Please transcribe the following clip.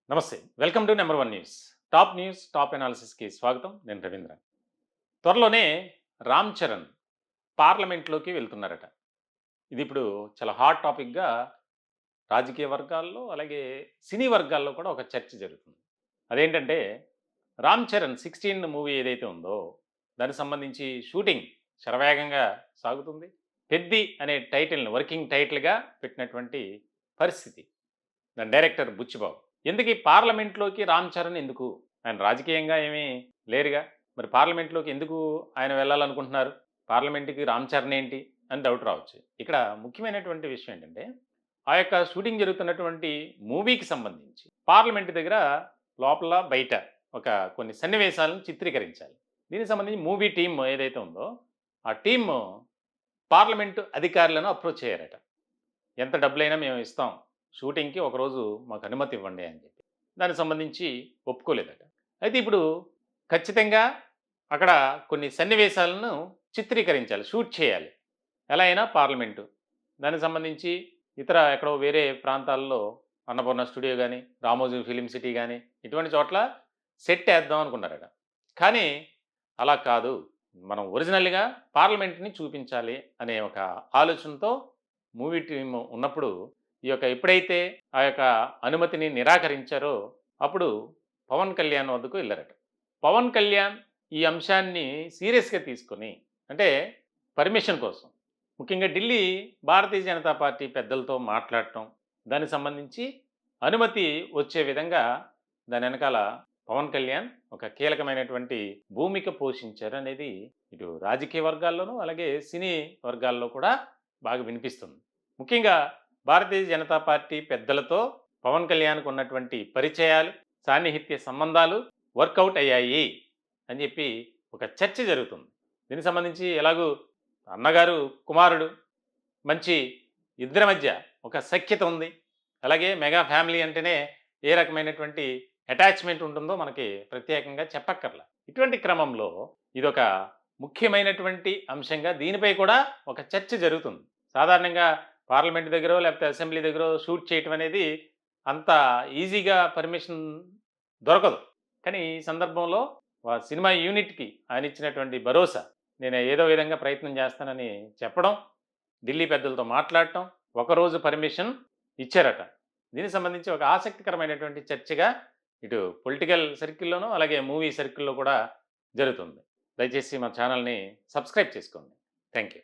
నమస్తే. Welcome to number one news. Top news, top అనాలిసిస్‌కి స్వాగతం. నేను రవీంద్ర. త్వరలోనే రామ్ చరణ్ పార్లమెంట్‌లోకి వెళ్తున్నారట. ఇది ఇప్పుడు చాలా హాట్ టాపిక్‌గా రాజకీయ వర్గాల్లో, అలాగే సినీ వర్గాల్లో కూడా ఒక చర్చ జరుగుతుంది. అదేంటంటే రామ్ చరణ్ 16 మూవీ ఏదైతే ఉందో దానికి సంబంధించి షూటింగ్ శరవేగంగా సాగుతుంది. 'పెద్ది' అనే టైటిల్‌ని వర్కింగ్ టైటిల్‌గా పెట్టినటువంటి పరిస్థితి. దాని డైరెక్టర్ బుచ్చిబాబు. ఎందుకు ఈ పార్లమెంట్‌లోకి రామ్ చరణ్ ఎందుకు? ఆయన రాజకీయంగా ఏమీ లేరుగా. మరి పార్లమెంట్‌లోకి ఎందుకు ఆయన వెళ్ళాలనుకుంటున్నారు? పార్లమెంట్‌కి రామ్ చరణ్ ఏంటి? అని డౌట్ రావచ్చు. ఇక్కడ ముఖ్యమైనటువంటి విషయం ఏంటంటే, ఆ యొక్క షూటింగ్ జరుగుతున్నటువంటి మూవీకి సంబంధించి పార్లమెంట్ దగ్గర లోపల, బయట ఒక కొన్ని సన్నివేశాలను చిత్రీకరించాలి. దీనికి సంబంధించి మూవీ టీమ్ ఏదైతే ఉందో, ఆ టీమ్ పార్లమెంటు అధికారులను అప్రోచ్ అయ్యారట. ఎంత డబ్బులైనా మేము ఇస్తాం. షూటింగ్‌కి ఒకరోజు మాకు అనుమతి ఇవ్వండి అని చెప్పి. దానికి సంబంధించి ఒప్పుకోలేదట. అయితే ఇప్పుడు ఖచ్చితంగా అక్కడ కొన్ని సన్నివేశాలను చిత్రీకరించాలి. షూట్ చేయాలి. ఎలా అయినా పార్లమెంటు. దానికి సంబంధించి ఇతర ఎక్కడో వేరే ప్రాంతాల్లో అన్నపూర్ణ స్టూడియో గాని, రామోజీ ఫిల్మ్ సిటీ గాని ఇటువంటి చోట్ల సెట్ ఏద్దాం అనుకున్నారట. కానీ అలా కాదు. మనం ఒరిజినల్‌గా పార్లమెంట్‌ని చూపించాలి అనే ఒక ఆలోచనతో మూవీ టీమ్ ఉన్నప్పుడు ఈ యొక్క ఎప్పుడైతే ఆ యొక్క అనుమతిని నిరాకరించారో అప్పుడు పవన్ కళ్యాణ్ వద్దకు వెళ్ళారట. పవన్ కళ్యాణ్ ఈ అంశాన్ని సీరియస్‌గా తీసుకొని అంటే పర్మిషన్ కోసం ముఖ్యంగా ఢిల్లీ భారతీయ జనతా పార్టీ పెద్దలతో మాట్లాడటం, దానికి సంబంధించి అనుమతి వచ్చే విధంగా దాని వెనకాల పవన్ కళ్యాణ్ ఒక కీలకమైనటువంటి భూమిక పోషించారు అనేది ఇటు రాజకీయ వర్గాల్లోనూ, అలాగే సినీ వర్గాల్లో కూడా బాగా వినిపిస్తుంది. ముఖ్యంగా భారతీయ జనతా పార్టీ పెద్దలతో పవన్ కళ్యాణ్‌కు ఉన్నటువంటి పరిచయాలు, సాన్నిహిత్య సంబంధాలు వర్కౌట్ అయ్యాయి అని చెప్పి ఒక చర్చ జరుగుతుంది. దీనికి సంబంధించి ఎలాగూ అన్నగారు, కుమారుడు మంచి ఇద్దరి మధ్య ఒక సఖ్యత ఉంది. అలాగే మెగా ఫ్యామిలీ అంటేనే ఏ రకమైనటువంటి అటాచ్‌మెంట్ ఉంటుందో మనకి ప్రత్యేకంగా చెప్పక్కర్లా. ఇటువంటి క్రమంలో ఇదొక ముఖ్యమైనటువంటి అంశంగా దీనిపై కూడా ఒక చర్చ జరుగుతుంది. సాధారణంగా పార్లమెంట్ దగ్గరో లేకపోతే అసెంబ్లీ దగ్గరో షూట్ చేయటం అనేది అంత ఈజీగా పర్మిషన్ దొరకదు. కానీ ఈ సందర్భంలో సినిమా యూనిట్‌కి ఆయన ఇచ్చినటువంటి భరోసా, నేను ఏదో విధంగా ప్రయత్నం చేస్తానని చెప్పడం, ఢిల్లీ పెద్దలతో మాట్లాడటం, ఒకరోజు పర్మిషన్ ఇచ్చారట. దీనికి సంబంధించి ఒక ఆసక్తికరమైనటువంటి చర్చగా ఇటు పొలిటికల్ సర్కిల్‌లోనూ, అలాగే మూవీ సర్కిల్‌లో కూడా జరుగుతుంది. దయచేసి మా ఛానల్‌ని సబ్స్క్రైబ్ చేసుకోండి. Thank you.